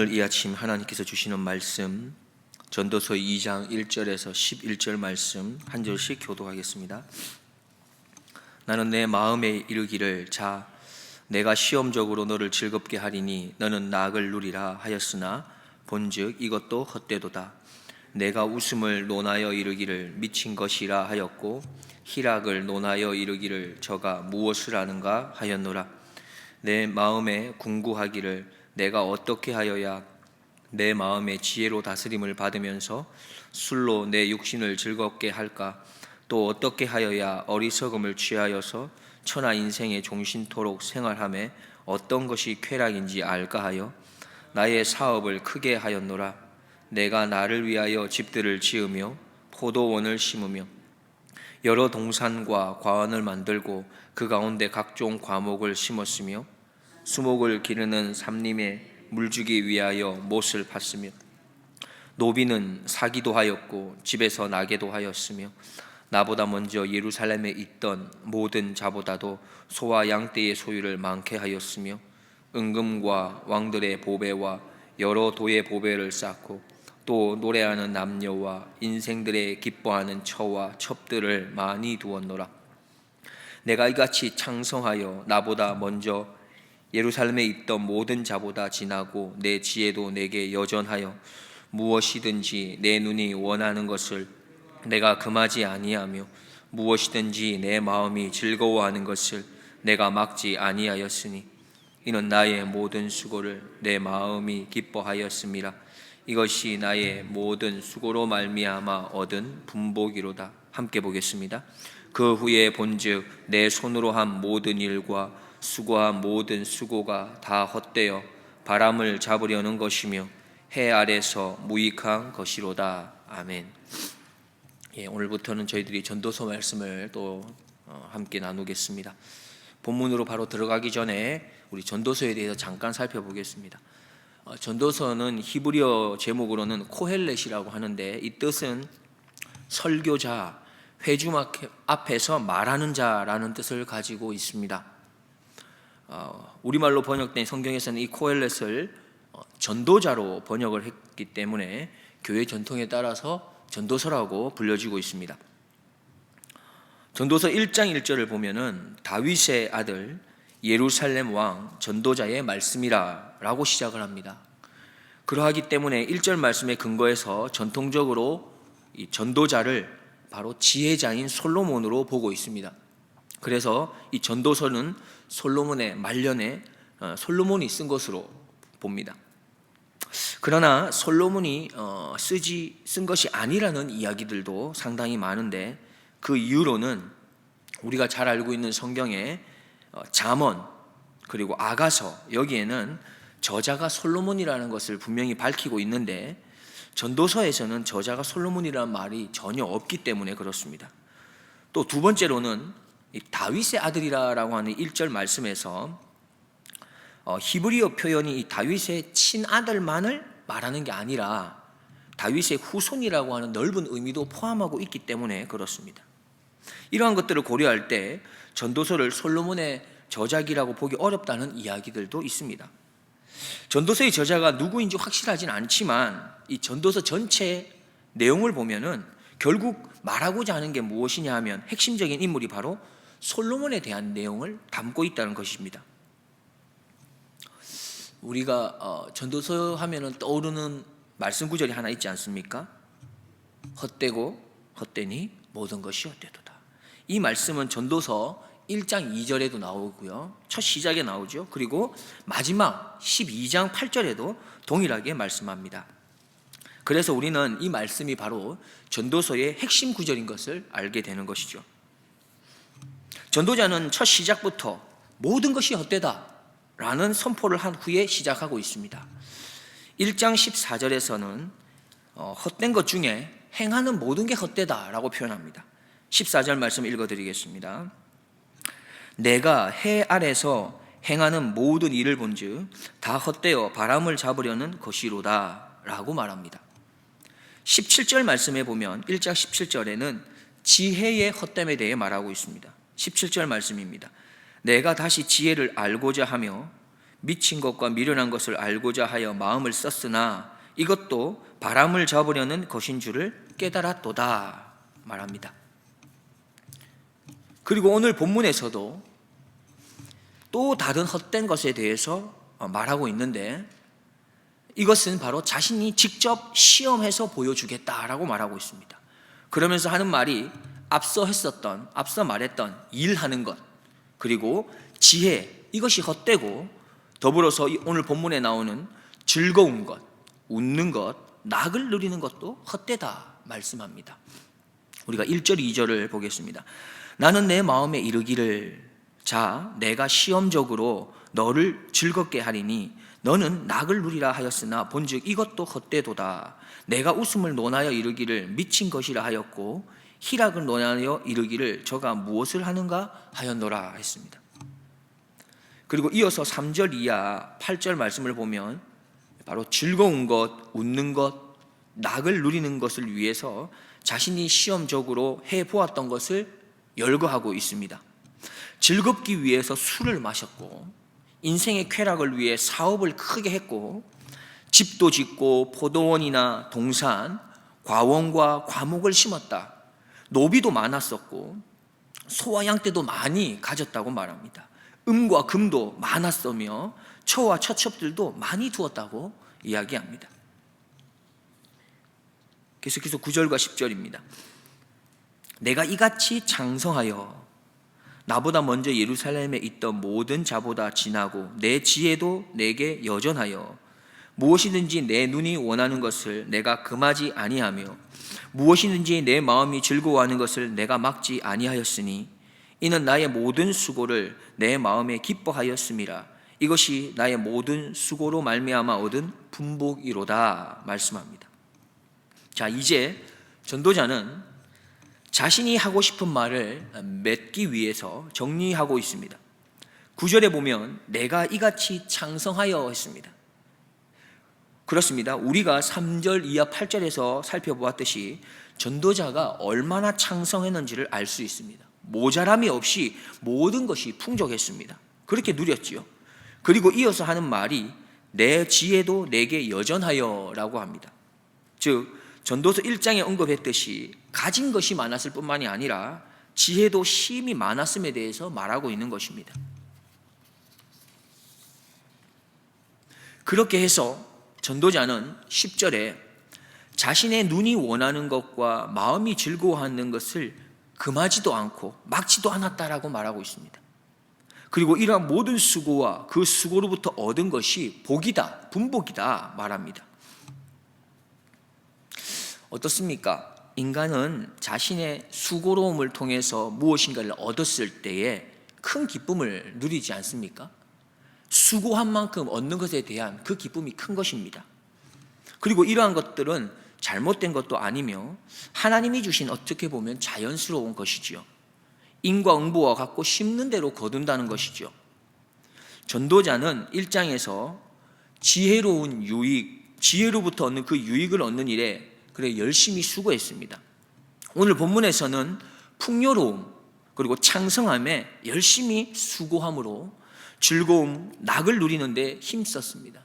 오늘 이 아침 하나님께서 주시는 말씀 전도서 2장 1절에서 11절 말씀 한 절씩 교독하겠습니다. 나는 내 마음에 이르기를 자 내가 시험적으로 너를 즐겁게 하리니 너는 낙을 누리라 하였으나 본즉 이것도 헛되도다. 내가 웃음을 논하여 이르기를 미친 것이라 하였고 희락을 논하여 이르기를 저가 무엇을 아는가 하였노라. 내 마음에 궁구하기를 내가 어떻게 하여야 내 마음의 지혜로 다스림을 받으면서 술로 내 육신을 즐겁게 할까? 또 어떻게 하여야 어리석음을 취하여서 천하 인생의 종신토록 생활함에 어떤 것이 쾌락인지 알까 하여 나의 사업을 크게 하였노라. 내가 나를 위하여 집들을 지으며 포도원을 심으며 여러 동산과 과원을 만들고 그 가운데 각종 과목을 심었으며 수목을 기르는 삼림에 물주기 위하여 못을 팠으며 노비는 사기도 하였고 집에서 나게도 하였으며 나보다 먼저 예루살렘에 있던 모든 자보다도 소와 양떼의 소유를 많게 하였으며 은금과 왕들의 보배와 여러 도의 보배를 쌓고 또 노래하는 남녀와 인생들의 기뻐하는 처와 첩들을 많이 두었노라. 내가 이같이 창성하여 나보다 먼저 예루살렘에 있던 모든 자보다 지나고 내 지혜도 내게 여전하여 무엇이든지 내 눈이 원하는 것을 내가 금하지 아니하며 무엇이든지 내 마음이 즐거워하는 것을 내가 막지 아니하였으니 이는 나의 모든 수고를 내 마음이 기뻐하였음이라. 이것이 나의 모든 수고로 말미암아 얻은 분복이로다. 함께 보겠습니다. 그 후에 본즉 내 손으로 한 모든 일과 수고한 모든 수고가 다 헛되어 바람을 잡으려는 것이며 해 아래서 무익한 것이로다. 아멘. 오늘부터는 저희들이 전도서 말씀을 또 함께 나누겠습니다. 본문으로 바로 들어가기 전에 우리 전도서에 대해서 잠깐 살펴보겠습니다. 전도서는 히브리어 제목으로는 코헬렛이라고 하는데 이 뜻은 설교자, 회중 앞에서 말하는 자라는 뜻을 가지고 있습니다. 우리말로 번역된 성경에서는 이 코헬렛을 전도자로 번역을 했기 때문에 교회 전통에 따라서 전도서라고 불려지고 있습니다. 전도서 1장 1절을 보면은 다윗의 아들 예루살렘 왕 전도자의 말씀이라 라고 시작을 합니다. 그러하기 때문에 1절 말씀에 근거해서 전통적으로 이 전도자를 바로 지혜자인 솔로몬으로 보고 있습니다. 그래서 이 전도서는 솔로몬의 말년에 솔로몬이 쓴 것으로 봅니다. 그러나 솔로몬이 쓴 것이 아니라는 이야기들도 상당히 많은데 그 이유로는 우리가 잘 알고 있는 성경의 잠언 그리고 아가서 여기에는 저자가 솔로몬이라는 것을 분명히 밝히고 있는데 전도서에서는 저자가 솔로몬이라는 말이 전혀 없기 때문에 그렇습니다. 또 두 번째로는 이 다윗의 아들이라고 하는 1절 말씀에서 히브리어 표현이 이 다윗의 친아들만을 말하는 게 아니라 다윗의 후손이라고 하는 넓은 의미도 포함하고 있기 때문에 그렇습니다. 이러한 것들을 고려할 때 전도서를 솔로몬의 저작이라고 보기 어렵다는 이야기들도 있습니다. 전도서의 저자가 누구인지 확실하진 않지만 이 전도서 전체 내용을 보면은 결국 말하고자 하는 게 무엇이냐 하면 핵심적인 인물이 바로 솔로몬에 대한 내용을 담고 있다는 것입니다. 우리가 전도서 하면은 떠오르는 말씀 구절이 하나 있지 않습니까? 헛되고 헛되니 모든 것이 헛되도다. 이 말씀은 전도서 1장 2절에도 나오고요. 첫 시작에 나오죠. 그리고 마지막 12장 8절에도 동일하게 말씀합니다. 그래서 우리는 이 말씀이 바로 전도서의 핵심 구절인 것을 알게 되는 것이죠. 전도자는 첫 시작부터 모든 것이 헛되다 라는 선포를 한 후에 시작하고 있습니다. 1장 14절에서는 헛된 것 중에 행하는 모든 게 헛되다 라고 표현합니다. 14절 말씀 읽어드리겠습니다. 내가 해 아래서 행하는 모든 일을 본즉 다 헛되어 바람을 잡으려는 것이로다 라고 말합니다. 17절 말씀에 보면 1장 17절에는 지혜의 헛됨에 대해 말하고 있습니다. 17절 말씀입니다. 내가 다시 지혜를 알고자 하며 미친 것과 미련한 것을 알고자 하여 마음을 썼으나 이것도 바람을 잡으려는 것인 줄을 깨달았도다 말합니다. 그리고 오늘 본문에서도 또 다른 헛된 것에 대해서 말하고 있는데, 이것은 바로 자신이 직접 시험해서 보여주겠다라고 말하고 있습니다. 그러면서 하는 말이 앞서 말했던 일하는 것, 그리고 지혜, 이것이 헛되고, 더불어서 오늘 본문에 나오는 즐거운 것, 웃는 것, 낙을 누리는 것도 헛되다 말씀합니다. 우리가 1절 2절을 보겠습니다. 나는 내 마음에 이르기를 자 내가 시험적으로 너를 즐겁게 하리니 너는 낙을 누리라 하였으나 본즉 이것도 헛되도다. 내가 웃음을 논하여 이르기를 미친 것이라 하였고 희락을 논하여 이르기를 저가 무엇을 하는가 하였노라 했습니다. 그리고 이어서 3절 이하 8절 말씀을 보면 바로 즐거운 것, 웃는 것, 낙을 누리는 것을 위해서 자신이 시험적으로 해보았던 것을 열거하고 있습니다. 즐겁기 위해서 술을 마셨고, 인생의 쾌락을 위해 사업을 크게 했고, 집도 짓고 포도원이나 동산, 과원과 과목을 심었다. 노비도 많았었고 소와 양떼도 많이 가졌다고 말합니다. 음과 금도 많았으며 처와 처첩들도 많이 두었다고 이야기합니다. 계속해서 9절과 10절입니다. 내가 이같이 장성하여 나보다 먼저 예루살렘에 있던 모든 자보다 진하고 내 지혜도 내게 여전하여 무엇이든지 내 눈이 원하는 것을 내가 금하지 아니하며 무엇이든지 내 마음이 즐거워하는 것을 내가 막지 아니하였으니 이는 나의 모든 수고를 내 마음에 기뻐하였음이라. 이것이 나의 모든 수고로 말미암아 얻은 분복이로다 말씀합니다. 자, 이제 전도자는 자신이 하고 싶은 말을 맺기 위해서 정리하고 있습니다. 9절에 보면 내가 이같이 창성하여 했습니다. 그렇습니다. 우리가 3절 이하 8절에서 살펴보았듯이 전도자가 얼마나 창성했는지를 알 수 있습니다. 모자람이 없이 모든 것이 풍족했습니다. 그렇게 누렸지요. 그리고 이어서 하는 말이 내 지혜도 내게 여전하여 라고 합니다. 즉 전도서 1장에 언급했듯이 가진 것이 많았을 뿐만이 아니라 지혜도 힘이 많았음에 대해서 말하고 있는 것입니다. 그렇게 해서 전도자는 10절에 자신의 눈이 원하는 것과 마음이 즐거워하는 것을 금하지도 않고 막지도 않았다라고 말하고 있습니다. 그리고 이러한 모든 수고와 그 수고로부터 얻은 것이 복이다, 분복이다 말합니다. 어떻습니까? 인간은 자신의 수고로움을 통해서 무엇인가를 얻었을 때에 큰 기쁨을 누리지 않습니까? 수고한 만큼 얻는 것에 대한 그 기쁨이 큰 것입니다. 그리고 이러한 것들은 잘못된 것도 아니며 하나님이 주신 어떻게 보면 자연스러운 것이지요. 인과응보와 같고 심는 대로 거둔다는 것이죠. 전도자는 1장에서 지혜로운 유익, 지혜로부터 얻는 그 유익을 얻는 일에 그래 열심히 수고했습니다. 오늘 본문에서는 풍요로움 그리고 창성함에 열심히 수고함으로 즐거움, 낙을 누리는데 힘썼습니다.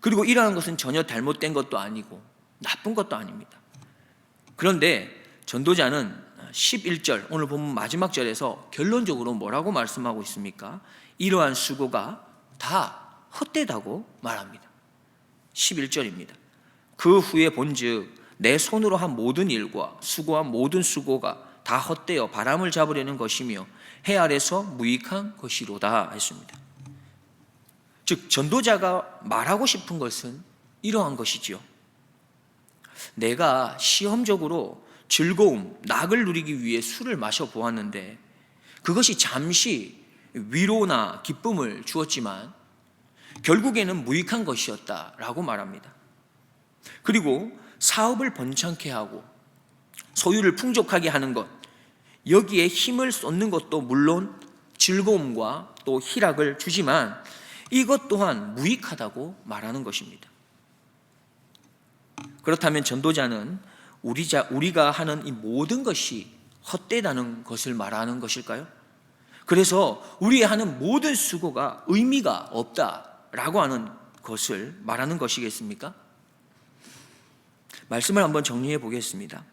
그리고 이러한 것은 전혀 잘못된 것도 아니고 나쁜 것도 아닙니다. 그런데 전도자는 11절 오늘 본문 마지막 절에서 결론적으로 뭐라고 말씀하고 있습니까? 이러한 수고가 다 헛되다고 말합니다. 11절입니다. 그 후에 본즉 내 손으로 한 모든 일과 수고한 모든 수고가 다 헛되어 바람을 잡으려는 것이며 해 아래서 무익한 것이로다 했습니다. 즉 전도자가 말하고 싶은 것은 이러한 것이지요. 내가 시험적으로 즐거움, 낙을 누리기 위해 술을 마셔보았는데 그것이 잠시 위로나 기쁨을 주었지만 결국에는 무익한 것이었다라고 말합니다. 그리고 사업을 번창케 하고 소유를 풍족하게 하는 것, 여기에 힘을 쏟는 것도 물론 즐거움과 또 희락을 주지만 이것 또한 무익하다고 말하는 것입니다. 그렇다면 전도자는 우리가 하는 이 모든 것이 헛되다는 것을 말하는 것일까요? 그래서 우리의 하는 모든 수고가 의미가 없다라고 하는 것을 말하는 것이겠습니까? 말씀을 한번 정리해 보겠습니다.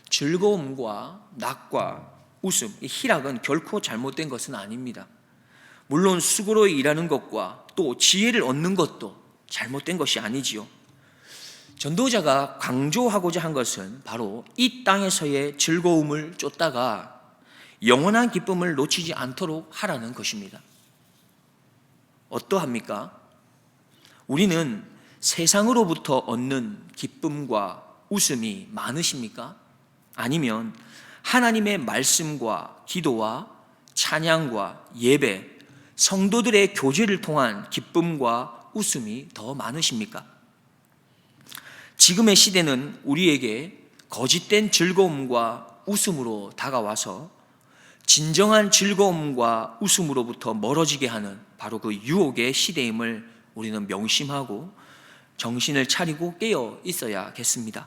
즐거움과 낙과 웃음, 이 희락은 결코 잘못된 것은 아닙니다. 물론 수고로 일하는 것과 또 지혜를 얻는 것도 잘못된 것이 아니지요. 전도자가 강조하고자 한 것은 바로 이 땅에서의 즐거움을 쫓다가 영원한 기쁨을 놓치지 않도록 하라는 것입니다. 어떠합니까? 우리는 세상으로부터 얻는 기쁨과 웃음이 많으십니까? 아니면 하나님의 말씀과 기도와 찬양과 예배, 성도들의 교제를 통한 기쁨과 웃음이 더 많으십니까? 지금의 시대는 우리에게 거짓된 즐거움과 웃음으로 다가와서 진정한 즐거움과 웃음으로부터 멀어지게 하는 바로 그 유혹의 시대임을 우리는 명심하고 정신을 차리고 깨어 있어야겠습니다.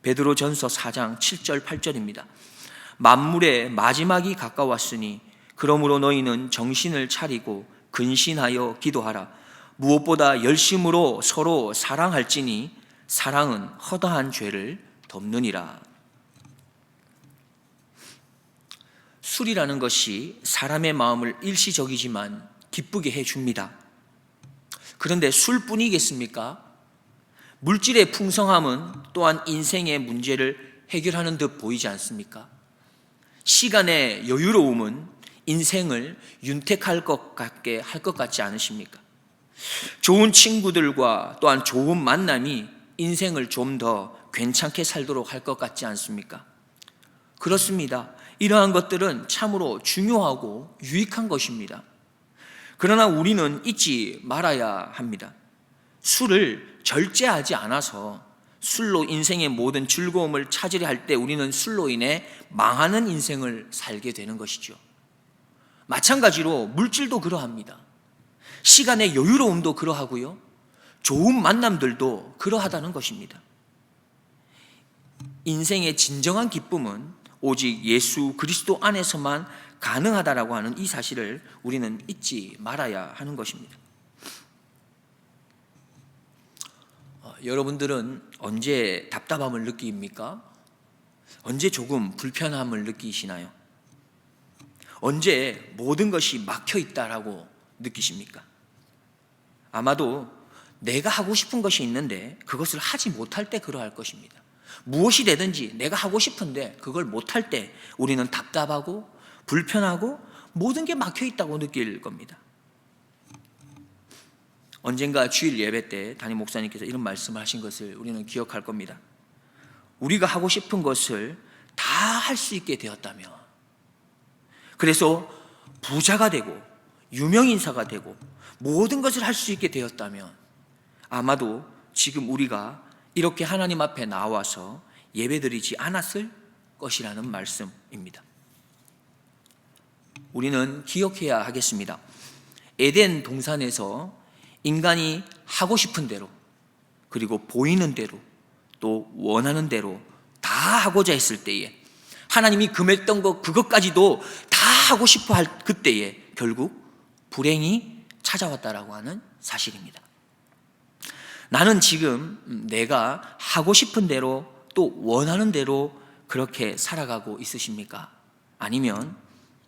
베드로전서 4장 7절 8절입니다. 만물의 마지막이 가까웠으니 그러므로 너희는 정신을 차리고 근신하여 기도하라. 무엇보다 열심으로 서로 사랑할지니 사랑은 허다한 죄를 덮느니라. 술이라는 것이 사람의 마음을 일시적이지만 기쁘게 해줍니다. 그런데 술뿐이겠습니까? 물질의 풍성함은 또한 인생의 문제를 해결하는 듯 보이지 않습니까? 시간의 여유로움은 인생을 윤택할 것 같게 할 것 같지 않으십니까? 좋은 친구들과 또한 좋은 만남이 인생을 좀 더 괜찮게 살도록 할 것 같지 않습니까? 그렇습니다. 이러한 것들은 참으로 중요하고 유익한 것입니다. 그러나 우리는 잊지 말아야 합니다. 술을 절제하지 않아서 술로 인생의 모든 즐거움을 찾으려 할 때 우리는 술로 인해 망하는 인생을 살게 되는 것이죠. 마찬가지로 물질도 그러합니다. 시간의 여유로움도 그러하고요. 좋은 만남들도 그러하다는 것입니다. 인생의 진정한 기쁨은 오직 예수 그리스도 안에서만 가능하다라고 하는 이 사실을 우리는 잊지 말아야 하는 것입니다. 여러분들은 언제 답답함을 느낍니까? 언제 조금 불편함을 느끼시나요? 언제 모든 것이 막혀 있다라고 느끼십니까? 아마도 내가 하고 싶은 것이 있는데 그것을 하지 못할 때 그러할 것입니다. 무엇이 되든지 내가 하고 싶은데 그걸 못할 때 우리는 답답하고 불편하고 모든 게 막혀 있다고 느낄 겁니다. 언젠가 주일 예배 때 담임 목사님께서 이런 말씀을 하신 것을 우리는 기억할 겁니다. 우리가 하고 싶은 것을 다 할 수 있게 되었다면, 그래서 부자가 되고 유명인사가 되고 모든 것을 할 수 있게 되었다면 아마도 지금 우리가 이렇게 하나님 앞에 나와서 예배드리지 않았을 것이라는 말씀입니다. 우리는 기억해야 하겠습니다. 에덴 동산에서 인간이 하고 싶은 대로, 그리고 보이는 대로, 또 원하는 대로 다 하고자 했을 때에, 하나님이 금했던 것 그것까지도 다 하고 싶어 할 그때에 결국 불행이 찾아왔다라고 하는 사실입니다. 나는 지금 내가 하고 싶은 대로 또 원하는 대로 그렇게 살아가고 있으십니까? 아니면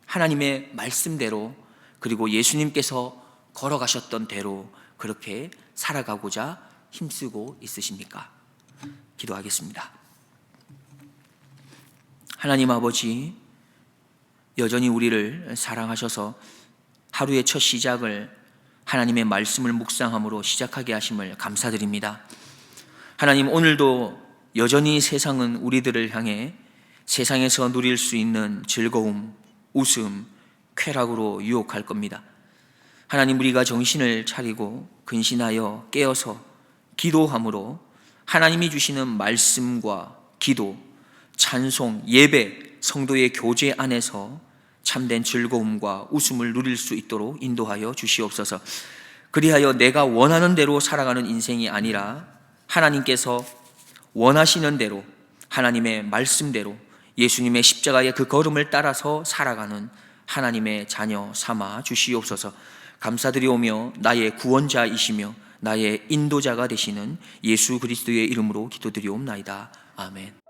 하나님의 말씀대로, 그리고 예수님께서 걸어가셨던 대로 그렇게 살아가고자 힘쓰고 있으십니까? 기도하겠습니다. 하나님 아버지, 여전히 우리를 사랑하셔서 하루의 첫 시작을 하나님의 말씀을 묵상함으로 시작하게 하심을 감사드립니다. 하나님, 오늘도 여전히 세상은 우리들을 향해 세상에서 누릴 수 있는 즐거움, 웃음, 쾌락으로 유혹할 겁니다. 하나님, 우리가 정신을 차리고 근신하여 깨어서 기도함으로 하나님이 주시는 말씀과 기도, 찬송, 예배, 성도의 교제 안에서 참된 즐거움과 웃음을 누릴 수 있도록 인도하여 주시옵소서. 그리하여 내가 원하는 대로 살아가는 인생이 아니라 하나님께서 원하시는 대로, 하나님의 말씀대로, 예수님의 십자가의 그 걸음을 따라서 살아가는 하나님의 자녀 삼아 주시옵소서. 감사드리오며 나의 구원자이시며 나의 인도자가 되시는 예수 그리스도의 이름으로 기도드리옵나이다. 아멘.